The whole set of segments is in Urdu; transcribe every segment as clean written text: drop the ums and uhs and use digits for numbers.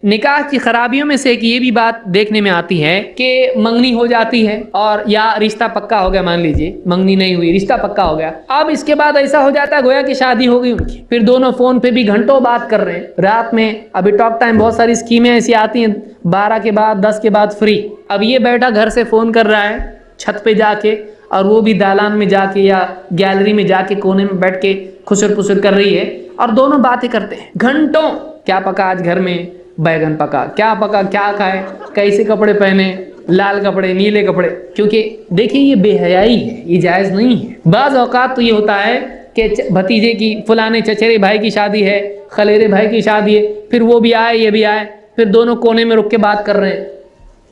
نکاح کی خرابیوں میں سے ایک یہ بھی بات دیکھنے میں آتی ہے کہ منگنی ہو جاتی ہے اور یا رشتہ پکا ہو گیا، مان لیجئے منگنی نہیں ہوئی، رشتہ پکا ہو گیا، اب اس کے بعد ایسا ہو جاتا ہے گویا کہ شادی ہو گئی ان کی، پھر دونوں فون پہ بھی گھنٹوں بات کر رہے ہیں، رات میں ابھی ٹاک ٹائم بہت ساری اسکیمیں ایسی آتی ہیں 12 کے بعد 10 کے بعد فری، اب یہ بیٹھا گھر سے فون کر رہا ہے چھت پہ جا کے، اور وہ بھی دالان میں جا کے یا گیلری میں جا کے کونے میں بیٹھ کے خسر پسر کر رہی ہے، اور دونوں باتیں کرتے ہیں گھنٹوں، کیا پکا آج گھر میں، بیگن پکا، کیا پکا، کیا کھائے، کیسے کپڑے پہنے، لال کپڑے نیلے کپڑے، کیونکہ دیکھیے یہ بے حیائی ہے، یہ جائز نہیں ہے۔ بعض اوقات تو یہ ہوتا ہے کہ بھتیجے کی فلانے چچیرے بھائی کی شادی ہے، خلیرے بھائی کی شادی ہے، پھر وہ بھی آئے یہ بھی آئے، پھر دونوں کونے میں رک کے بات کر رہے ہیں،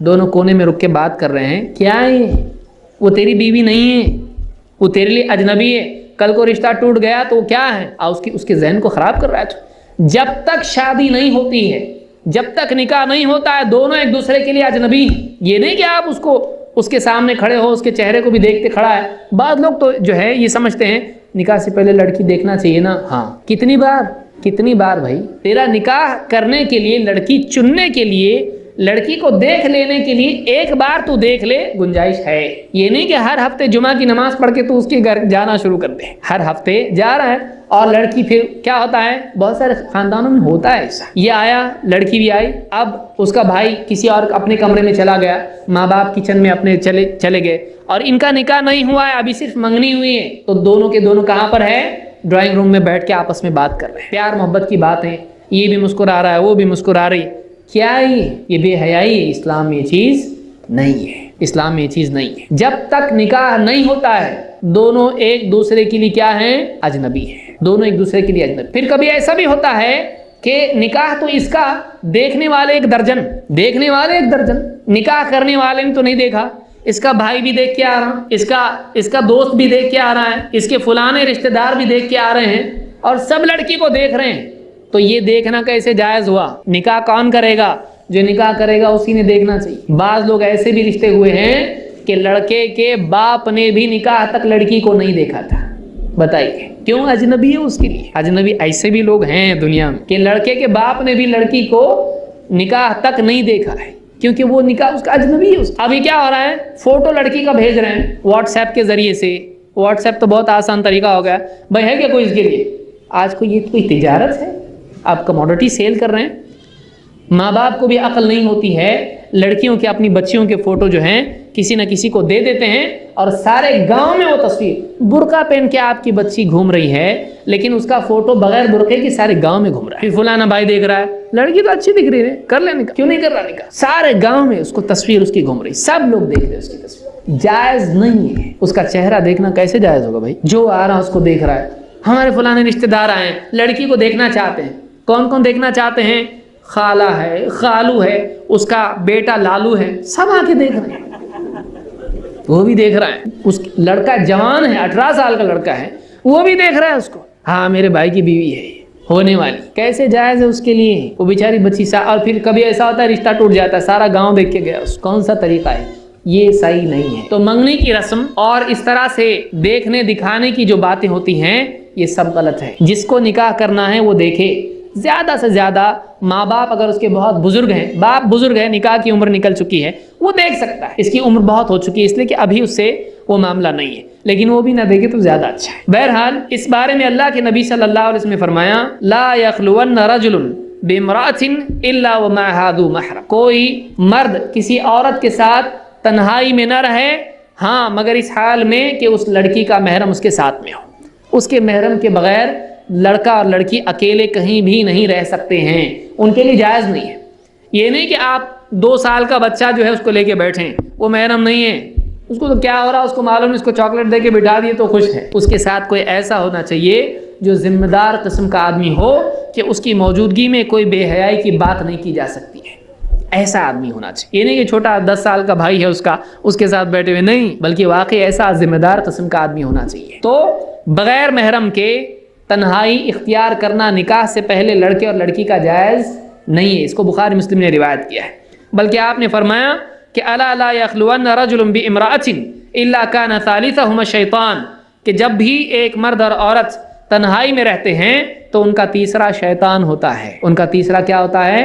دونوں کونے میں رک کے بات کر رہے ہیں، کیا ہے یہ؟ وہ تیری بیوی نہیں ہے، وہ تیرے لیے اجنبی ہے، کل کو رشتہ ٹوٹ گیا تو وہ کیا ہے، اور اس کے ذہن کو خراب کر رہا ہے۔ جب تک شادی نہیں ہوتی ہے، جب تک نکاح نہیں ہوتا ہے، دونوں ایک دوسرے کے لیے اجنبی ہیں۔ یہ نہیں کہ آپ اس کے سامنے کھڑے ہو، اس کے چہرے کو بھی دیکھتے کھڑا ہے۔ بعض لوگ تو جو ہے یہ سمجھتے ہیں نکاح سے پہلے لڑکی دیکھنا چاہیے نا، ہاں کتنی بار بھائی، تیرا نکاح کرنے کے لیے، لڑکی چننے کے لیے، لڑکی کو دیکھ لینے کے لیے ایک بار تو دیکھ لے، گنجائش ہے۔ یہ نہیں کہ ہر ہفتے جمعہ کی نماز پڑھ کے تو اس کے گھر جانا شروع کر دے، ہر ہفتے جا رہا ہے، اور لڑکی پھر کیا ہوتا ہے، بہت سارے خاندانوں میں ہوتا ہے ایسا، یہ آیا لڑکی بھی آئی، اب اس کا بھائی کسی اور اپنے کمرے میں چلا گیا، ماں باپ کچن میں اپنے چلے گئے، اور ان کا نکاح نہیں ہوا ہے، ابھی صرف منگنی ہوئی ہے، تو دونوں کے دونوں کہاں پر ہے، ڈرائنگ روم میں بیٹھ کے آپس میں بات کر رہے ہیں، پیار محبت کی باتیں، یہ بھی مسکرا رہا ہے وہ بھی مسکرا رہی، کیا یہ بے حیائی ہے، اسلام میں یہ چیز نہیں ہے، اسلام میں یہ چیز نہیں ہے۔ جب تک نکاح نہیں ہوتا ہے دونوں ایک دوسرے کے لیے کیا ہیں، اجنبی ہیں، دونوں ایک دوسرے کے لیے اجنبی۔ پھر کبھی ایسا بھی ہوتا ہے کہ نکاح تو اس کا دیکھنے والے ایک درجن، نکاح کرنے والے نے تو نہیں دیکھا، اس کا بھائی بھی دیکھ کے آ رہا، اس کا دوست بھی دیکھ کے آ رہا ہے، اس کے فلانے رشتہ دار بھی دیکھ کے آ رہے ہیں، اور سب لڑکی کو دیکھ رہے ہیں، تو یہ دیکھنا کیسے جائز ہوا؟ نکاح کون کرے گا؟ جو نکاح کرے گا اسی نے دیکھنا چاہیے۔ بعض لوگ ایسے بھی رشتے ہوئے ہیں کہ لڑکے کے باپ نے بھی نکاح تک لڑکی کو نہیں دیکھا تھا، بتائیے کیوں؟ اجنبی ہے اس کے لیے، اجنبی ایسے بھی لوگ ہیں دنیا میں کہ لڑکے کے باپ نے بھی لڑکی کو نکاح تک نہیں دیکھا ہے، کیونکہ وہ نکاح اس کا اجنبی ہے۔ ابھی کیا ہو رہا ہے، فوٹو لڑکی کا بھیج رہے ہیں واٹس ایپ کے ذریعے سے، واٹس ایپ تو بہت آسان طریقہ ہو گیا، بھائی ہے کیا کوئی اس کے لیے؟ آج کو یہ کوئی تجارت ہے، آپ کموڈٹی سیل کر رہے ہیں۔ ماں باپ کو بھی عقل نہیں ہوتی ہے، لڑکیوں کے اپنی بچیوں کے فوٹو جو ہیں کسی نہ کسی کو دے دیتے ہیں، اور سارے گاؤں میں وہ تصویر، برقع پہن کے آپ کی بچی گھوم رہی ہے، لیکن اس کا فوٹو بغیر برقعے کے سارے گاؤں میں گھوم رہا ہے، پھر فلانا بھائی دیکھ رہا ہے، لڑکی تو اچھی دکھ رہی ہے، کر لے نکاح، کیوں نہیں کر رہا نکاح؟ سارے گاؤں میں اس کو تصویر اس کی گھوم رہی، سب لوگ دیکھ رہے ہیں اس کی تصویر، جائز نہیں ہے۔ اس کا چہرہ دیکھنا کیسے جائز ہوگا بھائی؟ جو آ رہا اس کو دیکھ رہا ہے، ہمارے فلانے رشتہ دار آئے ہیں، لڑکی کو دیکھنا چاہتے ہیں، کون دیکھنا چاہتے ہیں؟ خالہ ہے، خالو ہے، اس کا بیٹا لالو ہے، سب آ کے دیکھ رہے ہیں، وہ بھی دیکھ رہا ہے، اس لڑکا جوان ہے، 18 سال کا لڑکا ہے، وہ بھی دیکھ رہا ہے اس کو، ہاں میرے بھائی کی بیوی ہے ہونے والی، کیسے جائز ہے اس کے لیے؟ وہ بیچاری بچی اور پھر کبھی ایسا ہوتا ہے رشتہ ٹوٹ جاتا ہے، سارا گاؤں دیکھ کے گیا، اس کون سا طریقہ ہے؟ یہ صحیح نہیں ہے۔ تو منگنی کی رسم اور اس طرح سے دیکھنے دکھانے کی جو باتیں ہوتی ہیں یہ سب غلط ہے۔ جس کو نکاح کرنا ہے وہ دیکھے، زیادہ سے زیادہ ماں باپ اگر اس کے بہت بزرگ ہیں، باپ بزرگ ہے، نکاح کی عمر نکل چکی ہے، وہ دیکھ سکتا ہے، اس کی عمر بہت ہو چکی ہے اس لیے کہ ابھی اس سے وہ معاملہ نہیں ہے، لیکن وہ بھی نہ دیکھے تو زیادہ اچھا ہے۔ بہرحال اس بارے میں اللہ کے نبی صلی اللہ علیہ وسلم نے فرمایا، لا یخلون رجل بامرأۃ الا ومعها ذو محرم، کوئی مرد کسی عورت کے ساتھ تنہائی میں نہ رہے، ہاں مگر اس حال میں کہ اس لڑکی کا محرم اس کے ساتھ میں ہو، اس کے محرم کے بغیر لڑکا اور لڑکی اکیلے کہیں بھی نہیں رہ سکتے ہیں، ان کے لیے جائز نہیں ہے۔ یہ نہیں کہ آپ 2 سال کا بچہ جو ہے اس کو لے کے بیٹھیں، وہ محرم نہیں ہے، اس کو تو کیا ہو رہا ہے اس کو معلوم ہے، اس کو چاکلیٹ دے کے بٹھا دیے تو خوش ہے۔ اس کے ساتھ کوئی ایسا ہونا چاہیے جو ذمہ دار قسم کا آدمی ہو کہ اس کی موجودگی میں کوئی بے حیائی کی بات نہیں کی جا سکتی ہے، ایسا آدمی ہونا چاہیے۔ یہ نہیں کہ چھوٹا 10 سال کا بھائی ہے اس کے ساتھ بیٹھے ہوئے، نہیں، بلکہ واقعی ایسا ذمہ دار قسم کا آدمی ہونا چاہیے۔ تو بغیر محرم کے تنہائی اختیار کرنا نکاح سے پہلے لڑکے اور لڑکی کا جائز نہیں ہے، اس کو بخاری مسلم نے روایت کیا ہے، بلکہ آپ نے فرمایا کہ الا لا یخلون رجل بامرأۃ الا کان ثالثہما الشیطان، کہ جب بھی ایک مرد اور عورت تنہائی میں رہتے ہیں تو ان کا تیسرا شیطان ہوتا ہے، ان کا تیسرا کیا ہوتا ہے؟